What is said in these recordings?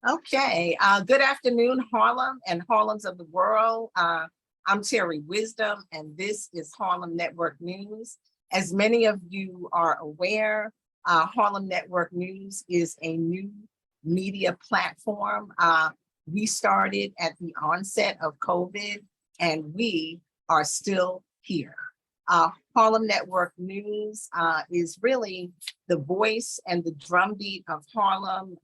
Okay, good afternoon, Harlem and Harlems of the world. I'm Terri Wisdom, and this is Harlem Network News. As many of you are aware, Harlem Network News is a new media platform. We started at the onset of COVID, and we are still here. Harlem Network News is really the voice and the drumbeat of Harlem.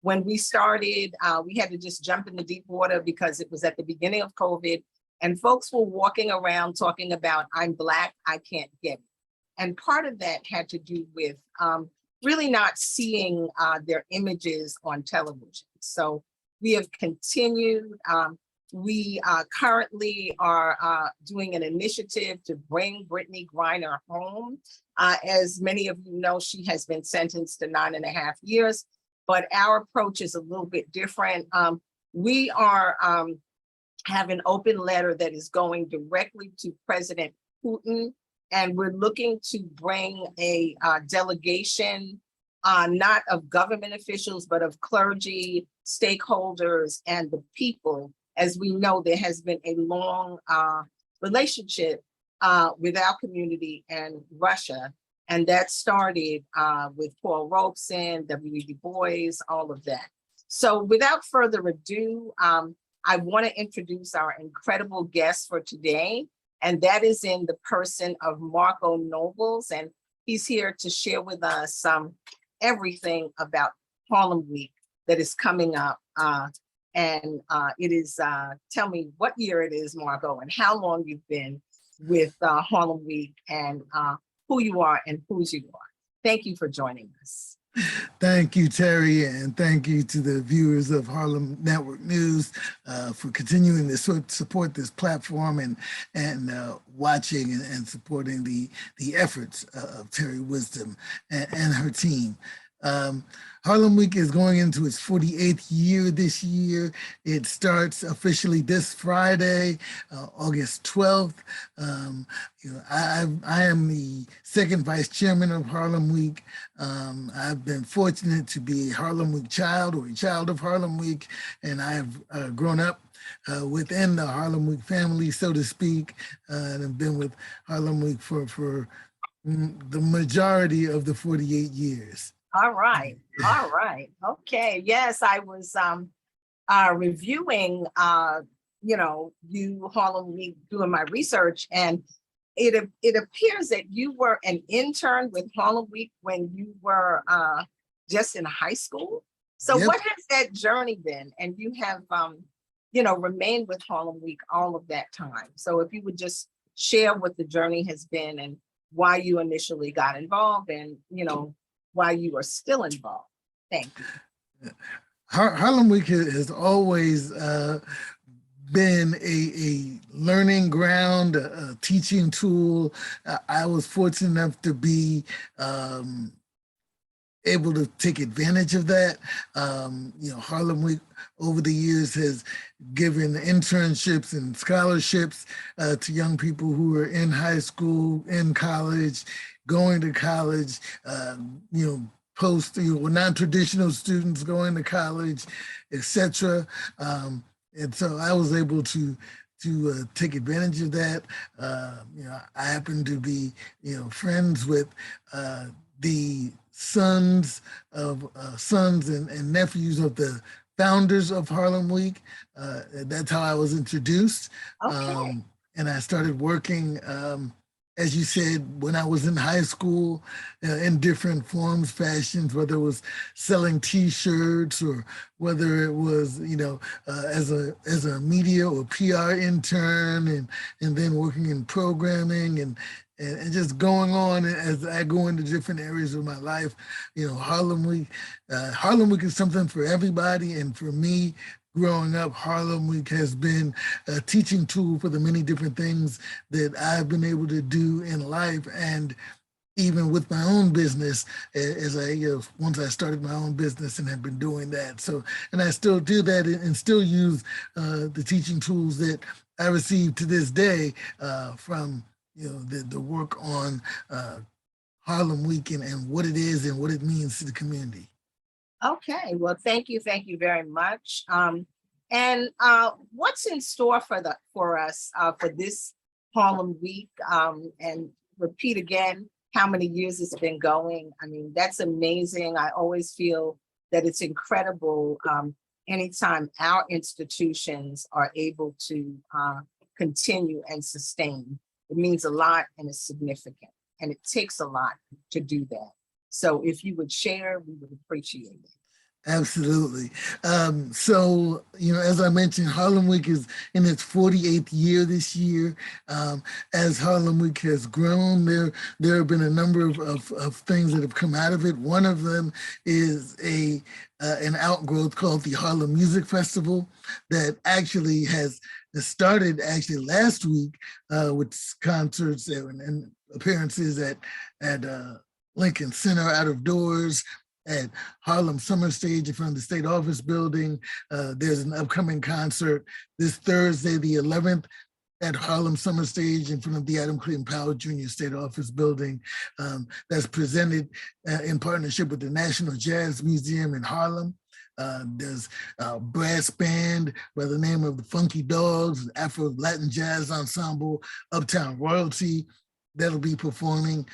When we started, we had to just jump in the deep water because it was at the beginning of COVID, and folks were walking around talking about, I'm Black, I can't get it. And part of that had to do with really not seeing their images on television. So we have continued. We currently are doing an initiative to bring Brittany Griner home. As many of you know, she has been sentenced to 9.5 years. But our approach is a little bit different. We are have an open letter that is going directly to President Putin, and we're looking to bring a delegation, not of government officials, but of clergy, stakeholders, and the people. As we know, there has been a long relationship with our community and Russia. And that started with Paul Robeson, W.E. Du Bois, all of that. So without further ado, I want to introduce our incredible guest for today, and that is in the person of Marko Nobles, and he's here to share with us everything about Harlem Week that is coming up. And it is, tell me what year it is, Marko, and how long you've been with Harlem Week, and who you are and whose you are. Thank you for joining us. Thank you, Terri, and thank you to the viewers of Harlem Network News for continuing to support this platform and watching and supporting the efforts of Terri Wisdom and her team. Harlem Week is going into its 48th year this year. It starts officially this Friday, August 12th. I am the second vice chairman of Harlem Week. I've been fortunate to be a Harlem Week child, or a child of Harlem Week, and I have grown up within the Harlem Week family, so to speak, and I've been with Harlem Week for the majority of the 48 years. All right. Okay. Yes, I was reviewing, you Harlem Week, doing my research, and it appears that you were an intern with Harlem Week when you were just in high school. So What has that journey been? And you have, remained with Harlem Week all of that time. So if you would just share what the journey has been and why you initially got involved, and, why you are still involved. Thank you. Harlem Week has always been a learning ground, a teaching tool. I was fortunate enough to be able to take advantage of that. Harlem Week over the years has given internships and scholarships to young people who are in high school, in college, going to college, non-traditional students going to college, etc. And so I was able to take advantage of that. I happen to be, friends with the sons and nephews of the founders of Harlem Week. That's how I was introduced. Okay. And I started working, as you said, when I was in high school, in different forms, fashions, whether it was selling T-shirts or whether it was, as a media or PR intern, and then working in programming and just going on as I go into different areas of my life. Harlem Week is something for everybody, and for me, growing up, Harlem Week has been a teaching tool for the many different things that I've been able to do in life, and even with my own business, as once I started my own business and have been doing that. So, and I still do that and still use the teaching tools that I receive to this day from the work on Harlem Week and what it is and what it means to the community. Okay, well, thank you very much. And what's in store for us for this Harlem Week? And repeat again how many years it's been going. I mean, that's amazing. I always feel that it's incredible anytime our institutions are able to continue and sustain. It means a lot and it's significant, and it takes a lot to do that. So if you would share, we would appreciate it. Absolutely. So, as I mentioned, Harlem Week is in its 48th year this year. As Harlem Week has grown, there have been a number of things that have come out of it. One of them is an outgrowth called the Harlem Music Festival that actually has started last week with concerts and appearances at Lincoln Center, out of doors, at Harlem Summer Stage in front of the State Office Building. There's an upcoming concert this Thursday, the 11th, at Harlem Summer Stage in front of the Adam Clayton Powell Jr. State Office Building. That's presented in partnership with the National Jazz Museum in Harlem. There's a brass band by the name of the Funky Dogs, Afro-Latin Jazz Ensemble, Uptown Royalty, that'll be performing.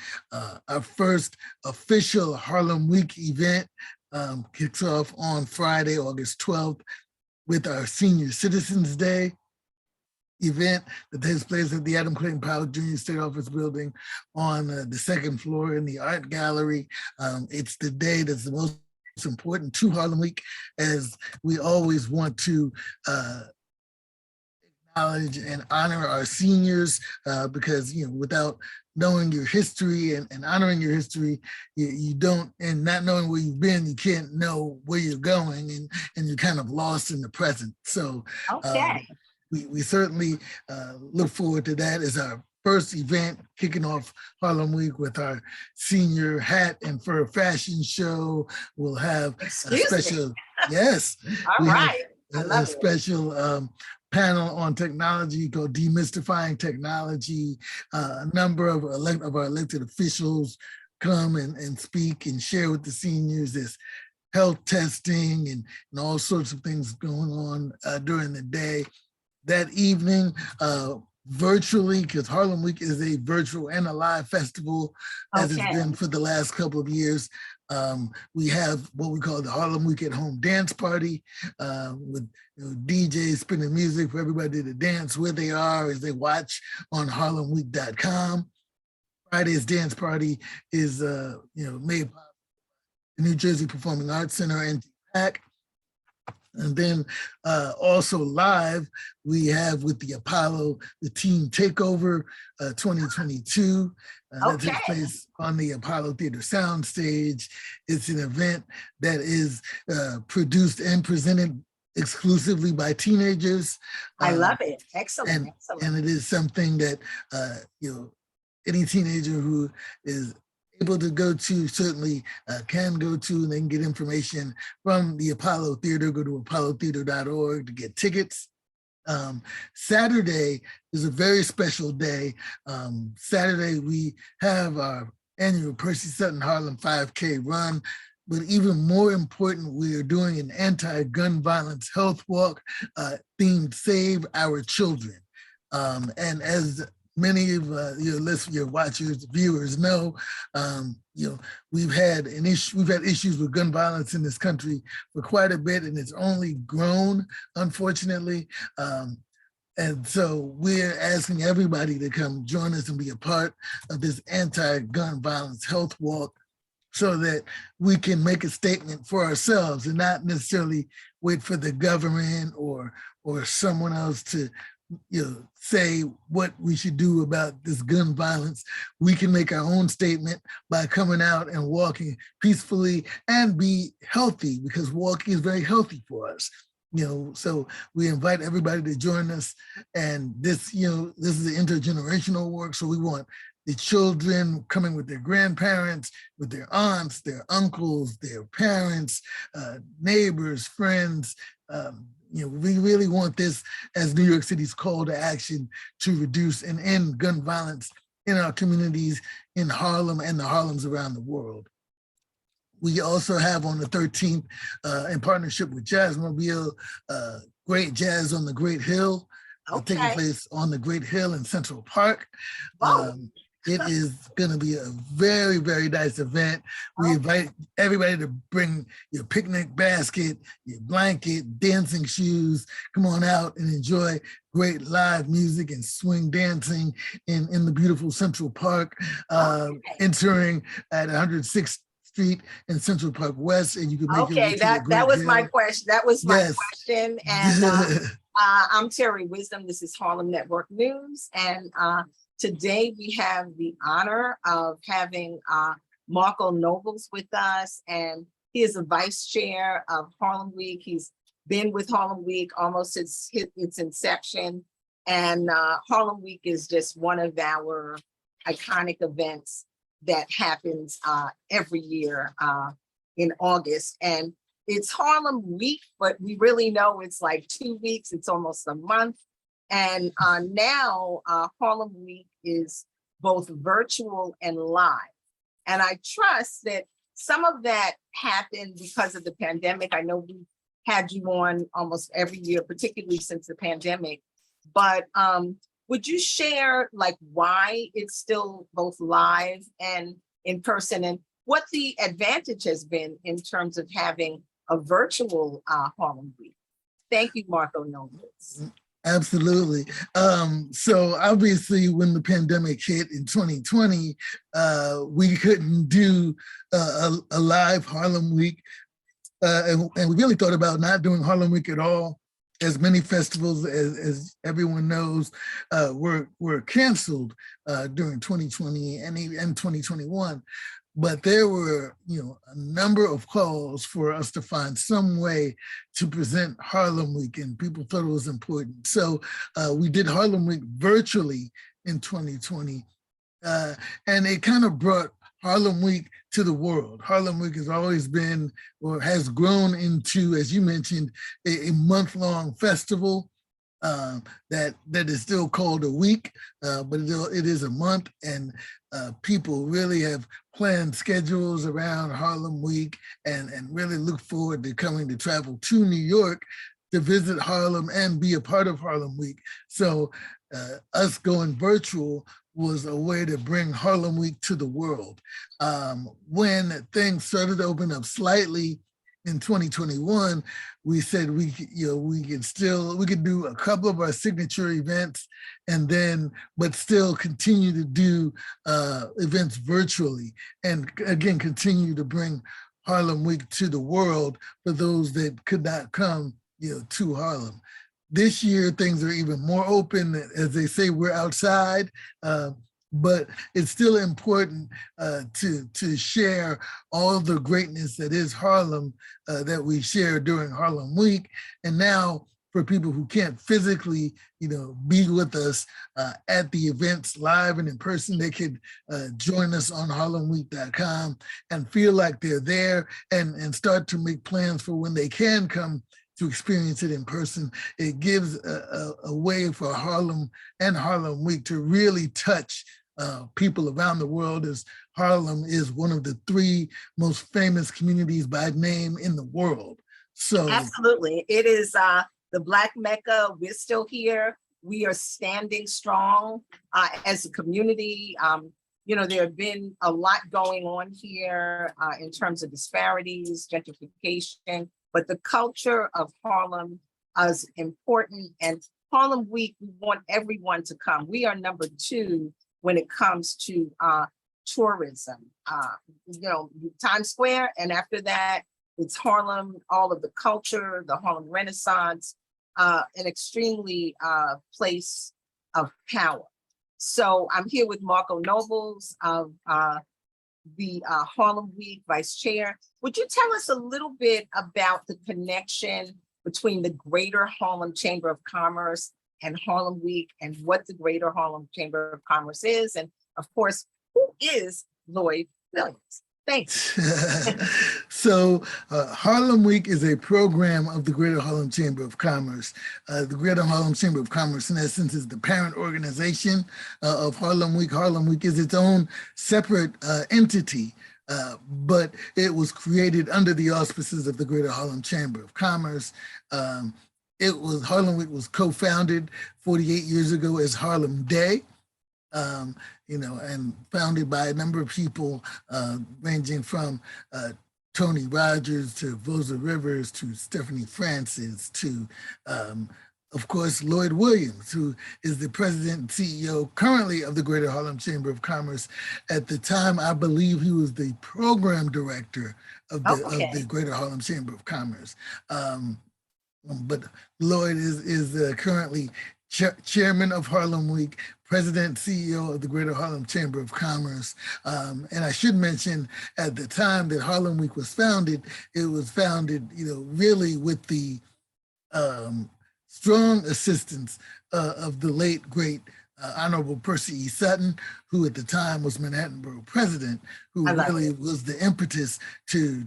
Our first official Harlem Week event kicks off on Friday, August 12th, with our Senior Citizens Day event that takes place at the Adam Clayton Powell Jr. State Office Building on the second floor in the Art Gallery. It's the day that's the most important to Harlem Week, as we always want to acknowledge and honor our seniors, because without knowing your history and honoring your history, you don't, and not knowing where you've been, you can't know where you're going, and you're kind of lost in the present. So Okay. we certainly look forward to that as our first event, kicking off Harlem Week with our senior hat and fur fashion show. We'll have a special, yes, All we right. have a special panel on technology called Demystifying Technology. A number of our elected officials come and speak and share with the seniors this health testing and all sorts of things going on during the day. That evening, virtually, because Harlem Week is a virtual and a live festival, as it's been for the last couple of years. We have what we call the Harlem Week at Home Dance Party, with DJs spinning music for everybody to dance where they are as they watch on harlemweek.com. Friday's dance party is made by the New Jersey Performing Arts Center and PAC. And then also live, we have with the Apollo, the Team Takeover 2022. That takes place on the Apollo Theater Soundstage. It's an event that is produced and presented exclusively by teenagers. I love it. Excellent. And it is something that any teenager who is able to go to certainly can go to, and they can get information from the Apollo Theater. Go to apollotheater.org to get tickets. Saturday is a very special day. Saturday, we have our annual Percy Sutton Harlem 5K run, but even more important, we are doing an anti-gun violence health walk themed Save Our Children. And as many of your listeners, your watchers, viewers know, we've had issues with gun violence in this country for quite a bit, and it's only grown, unfortunately. And so we're asking everybody to come join us and be a part of this anti-gun violence health walk, so that we can make a statement for ourselves and not necessarily wait for the government or someone else to say what we should do about this gun violence. We can make our own statement by coming out and walking peacefully and be healthy, because walking is very healthy for us. So we invite everybody to join us. And this is an intergenerational work. So we want the children coming with their grandparents, with their aunts, their uncles, their parents, neighbors, friends. We really want this as New York City's call to action to reduce and end gun violence in our communities in Harlem and the Harlems around the world. We also have on the 13th, in partnership with Jazzmobile, Great Jazz on the Great Hill, taking place on the Great Hill in Central Park. It is going to be a very, very nice event. We invite everybody to bring your picnic basket, your blanket, dancing shoes. Come on out and enjoy great live music and swing dancing in the beautiful Central Park, entering at 106th Street in Central Park West, and you can make your way to the Great that was Hill. my question. That was my question. And I'm Terri Wisdom. This is Harlem Network News, and today we have the honor of having Marko Nobles with us, and he is the vice chair of Harlem Week. He's been with Harlem Week almost its inception, and Harlem Week is just one of our iconic events that happens every year in August. And it's Harlem Week, but we really know it's like 2 weeks, it's almost a month. And now Harlem Week is both virtual and live. And I trust that some of that happened because of the pandemic. I know we had you on almost every year, particularly since the pandemic, but would you share like why it's still both live and in person, and what the advantage has been in terms of having a virtual Harlem Week? Thank you, Marko Nobles. Absolutely. So obviously when the pandemic hit in 2020, we couldn't do a live Harlem Week. And we really thought about not doing Harlem Week at all, as many festivals, as everyone knows, were canceled during 2020 and 2021. But there were, a number of calls for us to find some way to present Harlem Week, and people thought it was important. So we did Harlem Week virtually in 2020, and it kind of brought Harlem Week to the world. Harlem Week has always been, or has grown into, as you mentioned, a month-long festival that is still called a week, but it is a month, and people really have planned schedules around Harlem Week and really look forward to coming to travel to New York to visit Harlem and be a part of Harlem Week. So us going virtual was a way to bring Harlem Week to the world. When things started to open up slightly in 2021, we said we could do a couple of our signature events, but still continue to do events virtually, and again continue to bring Harlem Week to the world for those that could not come to Harlem. This year, things are even more open. As they say, we're outside, but it's still important to share all the greatness that is Harlem that we share during Harlem Week. And now for people who can't physically, be with us at the events live and in person, they could join us on harlemweek.com and feel like they're there and start to make plans for when they can come to experience it in person. It gives a way for Harlem and Harlem Week to really touch people around the world, as Harlem is one of the 3 most famous communities by name in the world. So absolutely, it is the Black Mecca. We're still here. We are standing strong as a community. There have been a lot going on here in terms of disparities, gentrification, but the culture of Harlem is important. And Harlem Week, we want everyone to come. We are number 2 when it comes to tourism. Times Square, and after that, it's Harlem, all of the culture, the Harlem Renaissance, an extremely place of power. So I'm here with Marko Nobles of the Harlem Week Vice Chair. Would you tell us a little bit about the connection between the Greater Harlem Chamber of Commerce and Harlem Week, and what the Greater Harlem Chamber of Commerce is, and of course, who is Lloyd Williams? Thanks. So Harlem Week is a program of the Greater Harlem Chamber of Commerce. The Greater Harlem Chamber of Commerce, in essence, is the parent organization of Harlem Week. Harlem Week is its own separate entity but it was created under the auspices of the Greater Harlem Chamber of Commerce. Harlem Week was co-founded 48 years ago as Harlem Day, and founded by a number of people ranging from Tony Rogers to Rosa Rivers to Stephanie Francis to, of course, Lloyd Williams, who is the president and CEO currently of the Greater Harlem Chamber of Commerce. At the time, I believe he was the program director of the Greater Harlem Chamber of Commerce. But Lloyd is currently chairman of Harlem Week, president, CEO of the Greater Harlem Chamber of Commerce. And I should mention at the time that Harlem Week was founded, it was founded, really with the strong assistance of the late, great Honorable Percy E. Sutton, who at the time was Manhattan Borough president, who really was the impetus to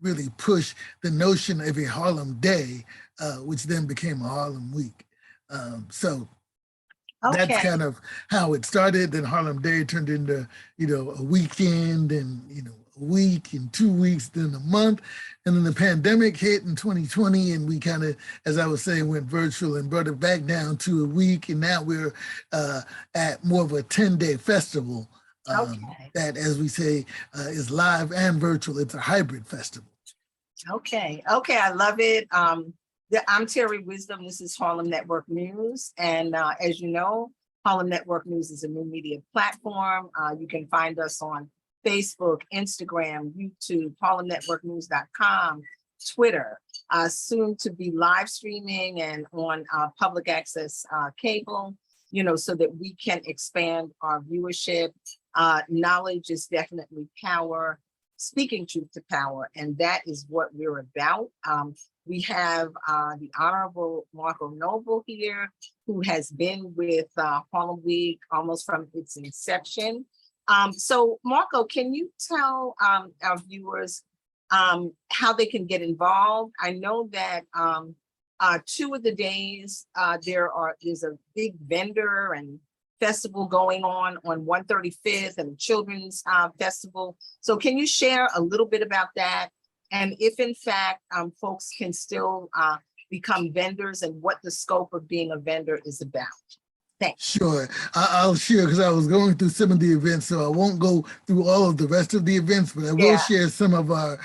really push the notion of a Harlem Day, which then became a Harlem Week. That's kind of how it started. Then Harlem Day turned into, a weekend and, a week and 2 weeks, then a month. And then the pandemic hit in 2020 and we kind of, as I was saying, went virtual and brought it back down to a week. And now we're at more of a 10-day festival that, as we say, is live and virtual. It's a hybrid festival. Okay, I love it. I'm Terri Wisdom. This is Harlem Network News. And as you know, Harlem Network News is a new media platform. You can find us on Facebook, Instagram, YouTube, harlemnetworknews.com, Twitter, soon to be live streaming and on public access cable, so that we can expand our viewership. Knowledge is definitely power. Speaking truth to power, and that is what we're about. We have the Honorable Marko Noble here, who has been with Harlem Week almost from its inception. So Marko, can you tell our viewers how they can get involved? I know that 2 of the days there's a big vendor and festival going on 135th and the Children's Festival. So can you share a little bit about that? And if in fact, folks can still become vendors and what the scope of being a vendor is about. Thanks. Sure, I'll share because I was going through some of the events, so I won't go through all of the rest of the events, but I will share some of our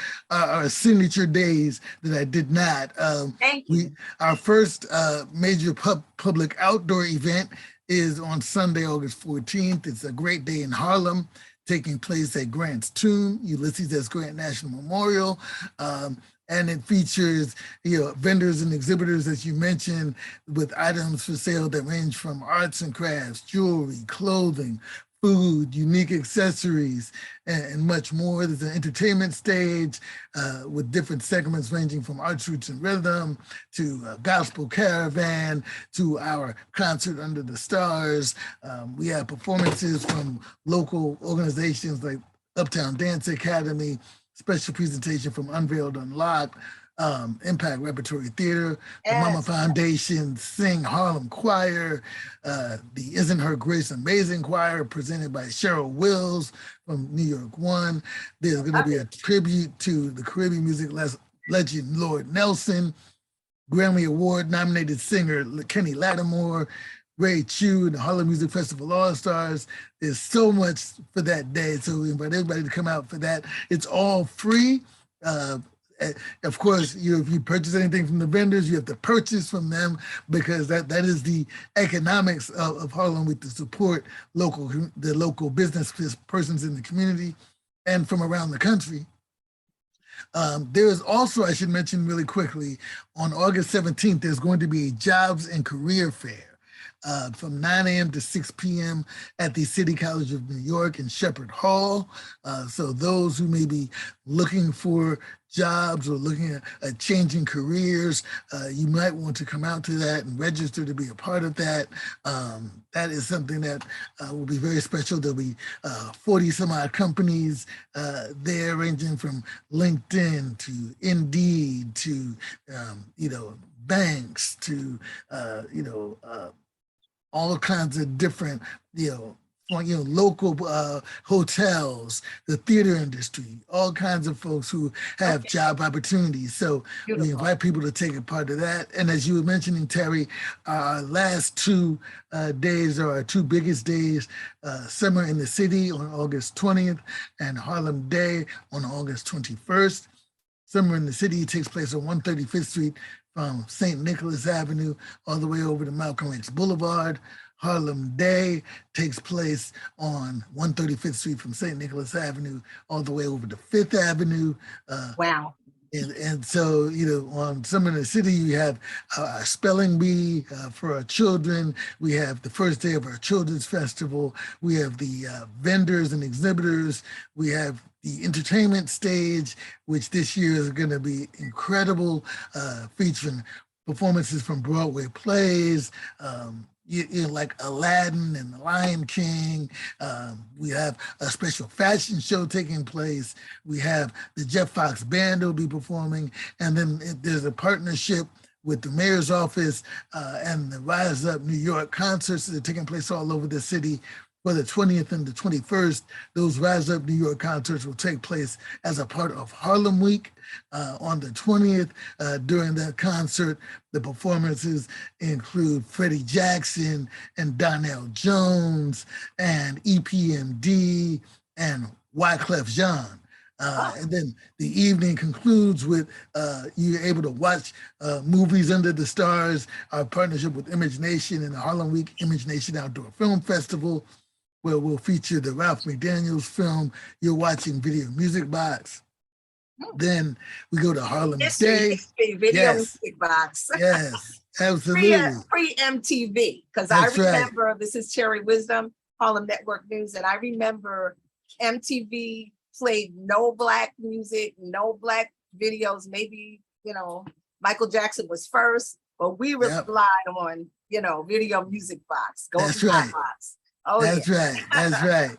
signature days that I did not. Thank you. Our first major public outdoor event is on Sunday, August 14th. It's a great day in Harlem, taking place at Grant's Tomb, Ulysses S. Grant National Memorial. And it features, vendors and exhibitors, as you mentioned, with items for sale that range from arts and crafts, jewelry, clothing, food, unique accessories, and much more. There's an entertainment stage with different segments ranging from arts, roots, and rhythm to gospel caravan to our concert under the stars. We have performances from local organizations like Uptown Dance Academy, special presentation from Unveiled Unlocked, Impact Repertory Theater, the Mama Foundation, Sing Harlem Choir, the Isn't Her Grace Amazing Choir presented by Cheryl Wills from New York One. There's going to be a tribute to the Caribbean music legend Lord Nelson, Grammy Award nominated singer Kenny Lattimore, Ray Chu, and the Harlem Music Festival All-Stars. There's so much for that day, so we invite everybody to come out for that. It's all free. Of course, if you purchase anything from the vendors, you have to purchase from them because that is the economics of Harlem Week, to support the local business persons in the community and from around the country. There is also, I should mention really quickly, on August 17th, there's going to be a jobs and career fair from 9 a.m. to 6 p.m. at the City College of New York in Shepherd Hall. So those who may be looking for jobs or looking at changing careers, you might want to come out to that and register to be a part of that. That is something that will be very special. There'll be 40 some odd companies there, ranging from LinkedIn to Indeed to, banks to, all kinds of different, for, local hotels, the theater industry, all kinds of folks who have Okay, job opportunities. So we beautiful. invite people to take a part of that. And as you were mentioning, Terry, our last two days are our two biggest days, Summer in the City on August 20th and Harlem Day on August 21st. Summer in the City takes place on 135th Street from St. Nicholas Avenue all the way over to Malcolm X Boulevard. Harlem Day takes place on 135th Street from St. Nicholas Avenue all the way over to Fifth Avenue. Wow. And so, on Summer in the City, you have our spelling bee for our children. We have the first day of our children's festival. We have the vendors and exhibitors. We have the entertainment stage, which this year is going to be incredible, featuring performances from Broadway plays, like Aladdin and The Lion King. We have a special fashion show taking place. We have the Jeff Fox Band will be performing. And then there's a partnership with the mayor's office and the Rise Up New York concerts that are taking place all over the city. For the 20th and the 21st, those Rise Up New York concerts will take place as a part of Harlem Week. On the 20th, during that concert, the performances include Freddie Jackson and Donnell Jones and EPMD and Wyclef Jean. And then the evening concludes with you're able to watch movies under the stars, our partnership with Image Nation and the Harlem Week Image Nation Outdoor Film Festival, where we'll feature the Ralph McDaniels film, You're Watching Video Music Box. Then we go to Harlem Day. Video Music Box. Yes, absolutely. Pre-MTV, because I That's right. remember, this is Terri Wisdom, Harlem Network News, and I remember MTV played no Black music, no Black videos. Maybe, Michael Jackson was first, but we relied on, Video Music Box. That's right. Box. Oh, That's right. That's right.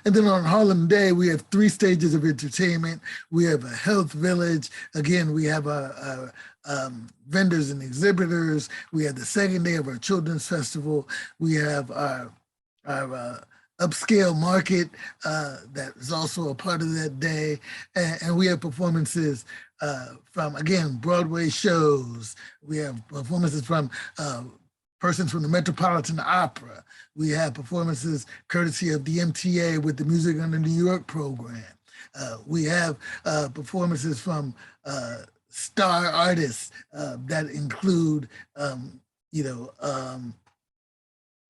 And then on Harlem Day, we have 3 stages of entertainment. We have a health village. Again, we have our vendors and exhibitors. We have the second day of our children's festival. We have our upscale market that is also a part of that day. And we have performances from, again, Broadway shows. We have performances from persons from the Metropolitan Opera. We have performances courtesy of the MTA with the Music on the New York program. We have performances from star artists that include,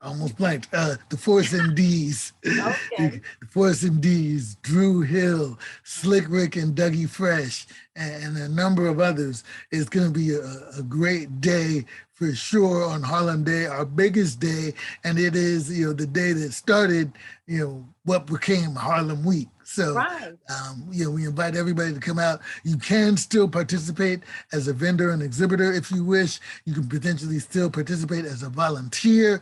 almost blanked, the Force MDs, Okay. the Force MDs, Drew Hill, Slick Rick and Dougie Fresh, and a number of others. It's going to be a great day for sure on Harlem Day, our biggest day. And it is, the day that started, what became Harlem Week. So, Right. We invite everybody to come out. You can still participate as a vendor and exhibitor if you wish. You can potentially still participate as a volunteer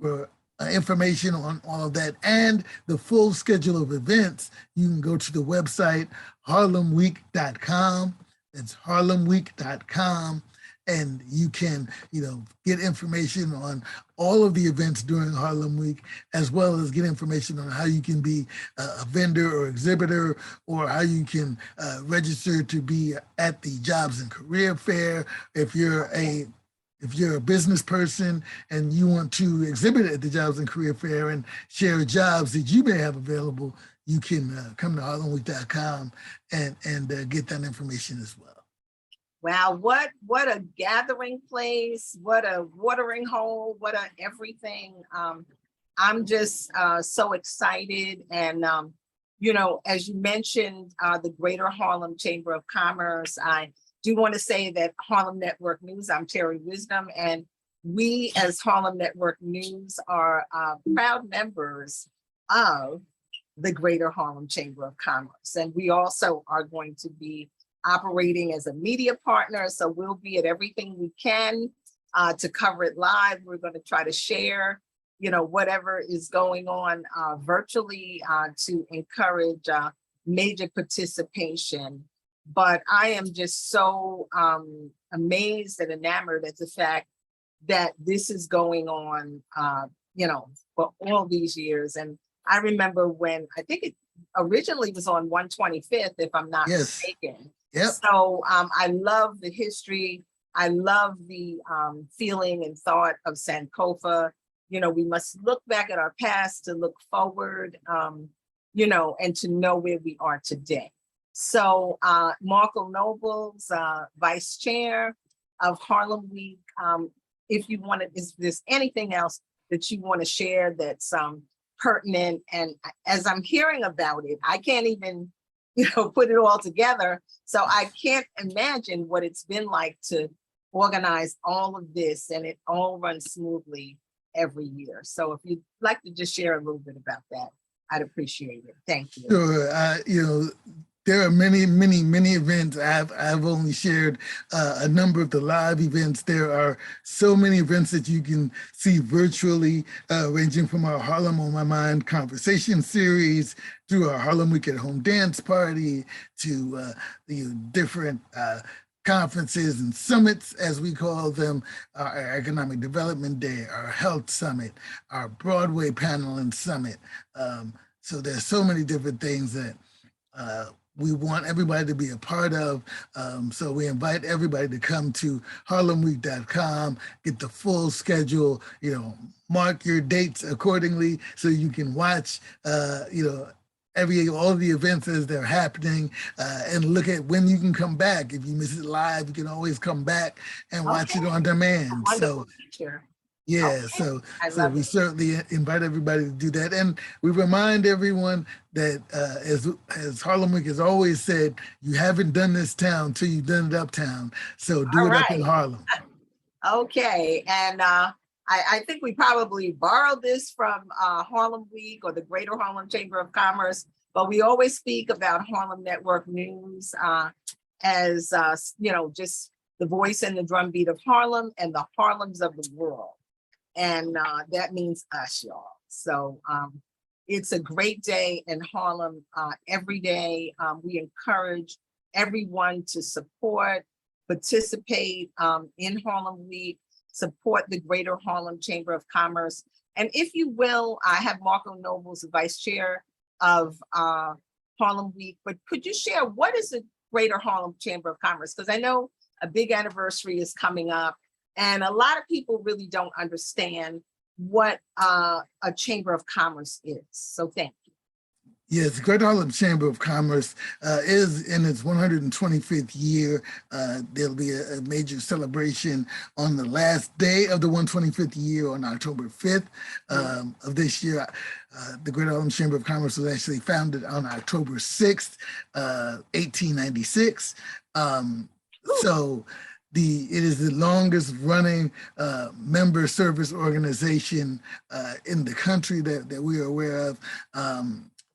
for information on all of that and the full schedule of events. You can go to the website, harlemweek.com. It's harlemweek.com. And you can, get information on all of the events during Harlem Week, as well as get information on how you can be a vendor or exhibitor, or how you can register to be at the Jobs and Career Fair. If you're a business person and you want to exhibit at the Jobs and Career Fair and share jobs that you may have available, you can come to harlemweek.com and get that information as well. Wow, what a gathering place, what a watering hole, what a everything. I'm just so excited. And, as you mentioned, the Greater Harlem Chamber of Commerce, I do want to say that Harlem Network News, I'm Terri Wisdom, and we as Harlem Network News are proud members of the Greater Harlem Chamber of Commerce. And we also are going to be operating as a media partner. So we'll be at everything we can to cover it live. We're going to try to share, whatever is going on virtually to encourage major participation. But I am just so amazed and enamored at the fact that this is going on, for all these years. And I remember when, I think it originally was on 125th, if I'm not Yes. mistaken. Yep. So I love the history. I love the feeling and thought of Sankofa. You know, we must look back at our past to look forward, you know, and to know where we are today. So Marko Nobles, Vice Chair of Harlem Week, if you want to, is there's anything else that you want to share that's pertinent? And as I'm hearing about it, I can't even, you know, put it all together. So I can't imagine what it's been like to organize all of this, and it all runs smoothly every year. So if you'd like to just share a little bit about that, I'd appreciate it. Thank you. Sure. You know, there are many events. I've only shared a number of the live events. There are so many events that you can see virtually, ranging from our Harlem on My Mind conversation series through our Harlem Week at Home dance party to the different conferences and summits, as we call them, our Economic Development Day, our Health Summit, our Broadway Panel and Summit. So there's so many different things that we want everybody to be a part of. So we invite everybody to come to harlemweek.com, get the full schedule, you know, mark your dates accordingly so you can watch, you know, all the events as they're happening, and look at when you can come back. If you miss it live, you can always come back and watch it on demand. Wonderful feature. Yeah, Okay. so we certainly invite everybody to do that. And we remind everyone that as Harlem Week has always said, you haven't done this town till you've done it uptown. So do it up in Harlem. Okay, and I think we probably borrowed this from Harlem Week or the Greater Harlem Chamber of Commerce, but we always speak about Harlem Network News as, you know, just the voice and the drumbeat of Harlem and the Harlems of the world. And that means us, y'all. So it's a great day in Harlem. Every day we encourage everyone to support, participate in Harlem Week, support the Greater Harlem Chamber of Commerce. And if you will, I have Marko Nobles, the Vice Chair of Harlem Week, but could you share what is the Greater Harlem Chamber of Commerce? Because I know a big anniversary is coming up, and a lot of people really don't understand what a Chamber of Commerce is. So thank you. Yes, the Greater Harlem Chamber of Commerce is in its 125th year. There'll be a major celebration on the last day of the 125th year on October 5th of this year. The Greater Harlem Chamber of Commerce was actually founded on October 6th, 1896. So it is the longest running member service organization in the country that we are aware of.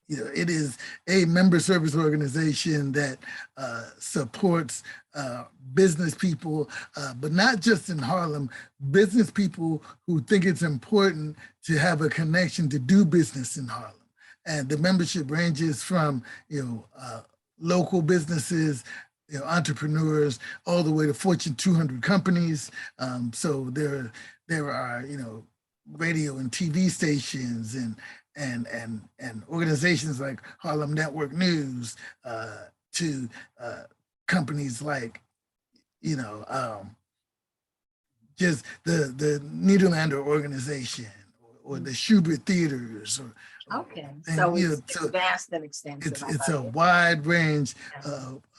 You know, it is a member service organization that supports business people, but not just in Harlem, business people who think it's important to have a connection to do business in Harlem. And the membership ranges from, you know, local businesses, you know, entrepreneurs, all the way to Fortune 200 companies. So there are, you know, radio and TV stations and organizations like Harlem Network News, to companies like, you know, just the Nederlander organization or the Schubert Theaters. Okay, so it's vast and extensive. It's a wide range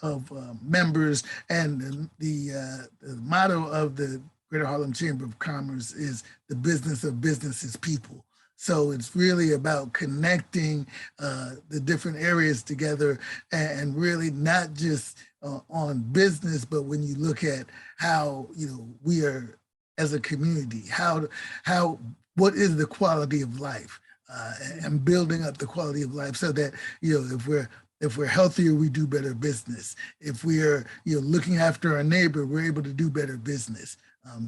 of members, and the motto of the Greater Harlem Chamber of Commerce is the business of business is people. So it's really about connecting the different areas together, and really not just on business, but when you look at how, you know, we are as a community, what is the quality of life, and building up the quality of life so that, you know, if we're healthier, we do better business. If we are, you know, looking after our neighbor, we're able to do better business.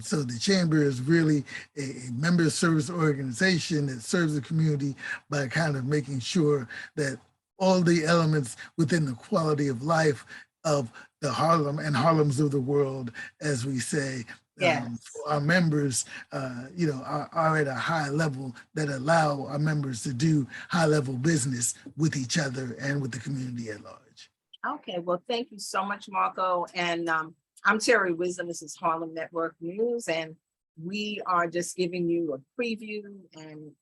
So the Chamber is really a member service organization that serves the community by kind of making sure that all the elements within the quality of life of the Harlem and Harlems of the world, as we say, Yes. for our members, are at a high level that allow our members to do high level business with each other and with the community at large. Okay, well, thank you so much, Marco. And I'm Terri Wisdom. This is Harlem Network News, and we are just giving you a preview and,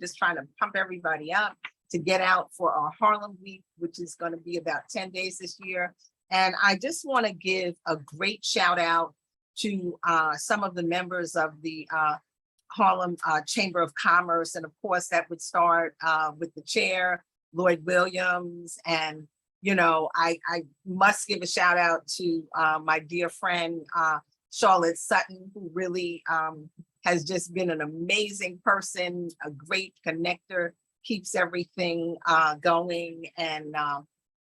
just trying to pump everybody up to get out for our Harlem Week, which is going to be about 10 days this year. And I just want to give a great shout out to some of the members of the Harlem Chamber of Commerce. And of course, that would start with the chair, Lloyd Williams. And, I must give a shout out to my dear friend, Charlotte Sutton, who really has just been an amazing person, a great connector, keeps everything going. And,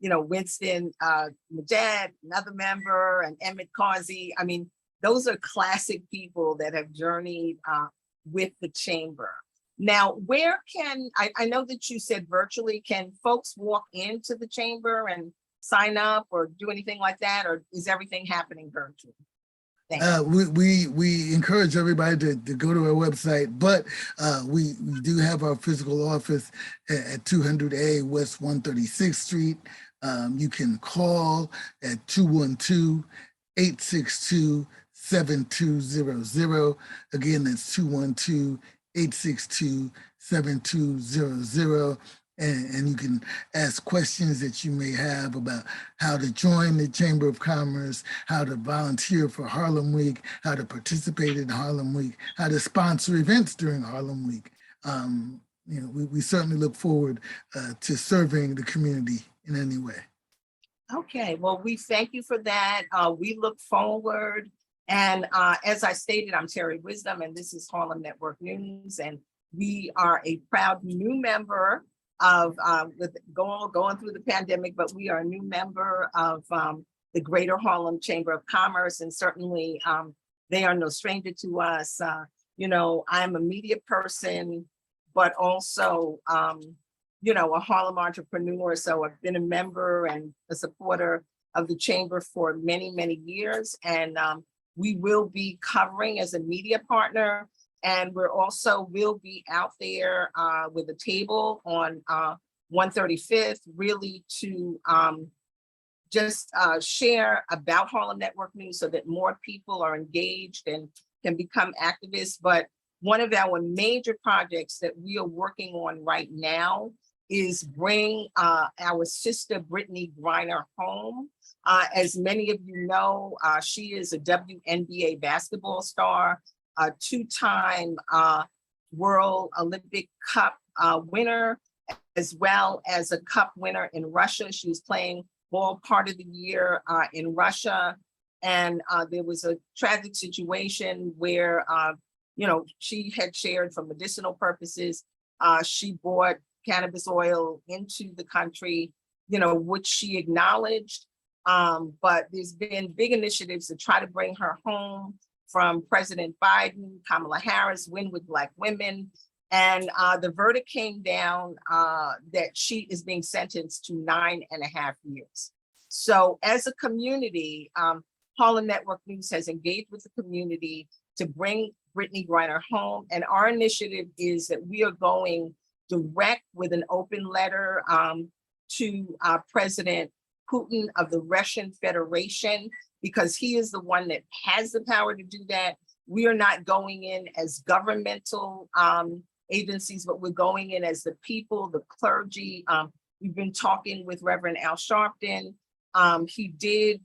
Winston Majed, another member, and Emmett Causey. I mean, those are classic people that have journeyed with the chamber. Now, where can, I know that you said virtually, can folks walk into the chamber and sign up or do anything like that? Or is everything happening virtually? We encourage everybody to go to our website, but we do have our physical office at 200A West 136th Street. You can call at 212-862-7200. Again, that's 212-862-7200. And you can ask questions that you may have about how to join the Chamber of Commerce, how to volunteer for Harlem Week, how to participate in Harlem Week, how to sponsor events during Harlem Week. We certainly look forward to serving the community in any way. Okay, well, we thank you for that. We look forward. And as I stated, I'm Terri Wisdom, and this is Harlem Network News. And we are a proud new member of with going through the pandemic, but we are a new member of the Greater Harlem Chamber of Commerce, and certainly they are no stranger to us. I'm a media person, but also a Harlem entrepreneur. So I've been a member and a supporter of the chamber for many, many years, and we will be covering as a media partner. And we're also will be out there with a table on 135th, really to just share about Harlem Network News so that more people are engaged and can become activists. But one of our major projects that we are working on right now is bring our sister Brittany Griner home. As many of you know, she is a WNBA basketball star, a two-time World Olympic Cup winner, as well as a cup winner in Russia. She was playing ball part of the year in Russia. And there was a tragic situation where, she had shared for medicinal purposes. She brought cannabis oil into the country, which she acknowledged. But there's been big initiatives to try to bring her home from President Biden, Kamala Harris, Win with Black Women. And the verdict came down that she is being sentenced to 9.5 years. So as a community, Harlem Network News has engaged with the community to bring Brittany Griner home. And our initiative is that we are going direct with an open letter to President Putin of the Russian Federation, because he is the one that has the power to do that. We are not going in as governmental agencies, but we're going in as the people, the clergy. We've been talking with Reverend Al Sharpton. He did,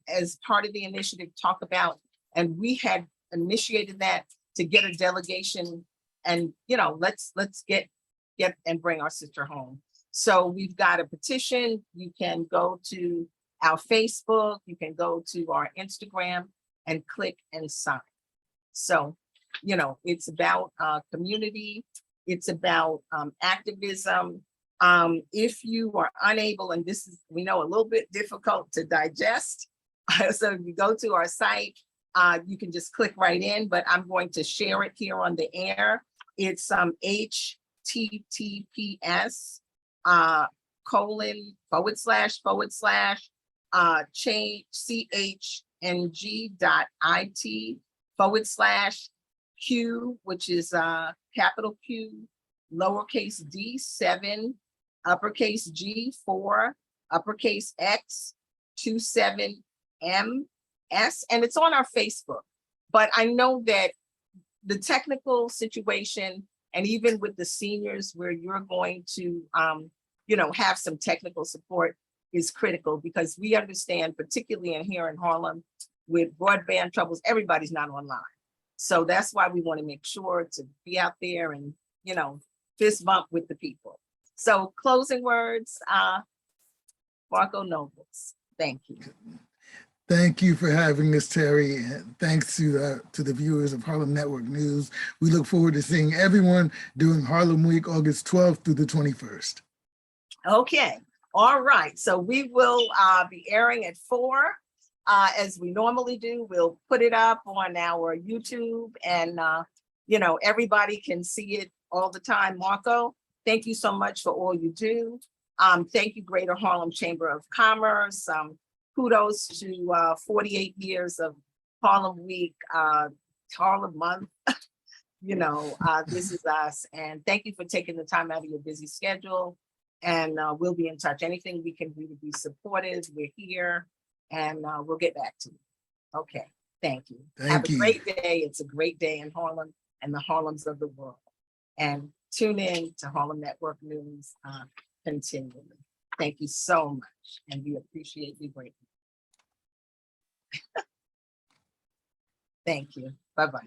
as part of the initiative, talk about, and we had initiated that to get a delegation and, let's get and bring our sister home. So we've got a petition. You can go to our Facebook, you can go to our Instagram and click and sign. So, it's about community, it's about activism. If you are unable, and this is, we know, a little bit difficult to digest, so if you go to our site, you can just click right in, but I'm going to share it here on the air. It's https :// chng.it Q, which is capital Q, lowercase d 7, uppercase G 4, uppercase X 27 MS, and it's on our Facebook. But I know that the technical situation, and even with the seniors where you're going to, have some technical support, is critical, because we understand, particularly in here in Harlem, with broadband troubles, everybody's not online. So that's why we want to make sure to be out there and, fist bump with the people. So closing words, Marko Nobles, thank you. Thank you for having us, Terry. And thanks to the viewers of Harlem Network News. We look forward to seeing everyone during Harlem Week, August 12th through the 21st. Okay, all right. So we will be airing at 4, as we normally do. We'll put it up on our YouTube, and everybody can see it all the time. Marko, thank you so much for all you do. Thank you, Greater Harlem Chamber of Commerce. Kudos to 48 years of Harlem Week, Harlem Month. This is us. And thank you for taking the time out of your busy schedule. And we'll be in touch. Anything we can do to be supportive, we're here, and we'll get back to you. Okay, thank you. Have a great day. It's a great day in Harlem and the Harlems of the world. And tune in to Harlem Network News continually. Thank you so much, and we appreciate you greatly. Thank you. Bye-bye.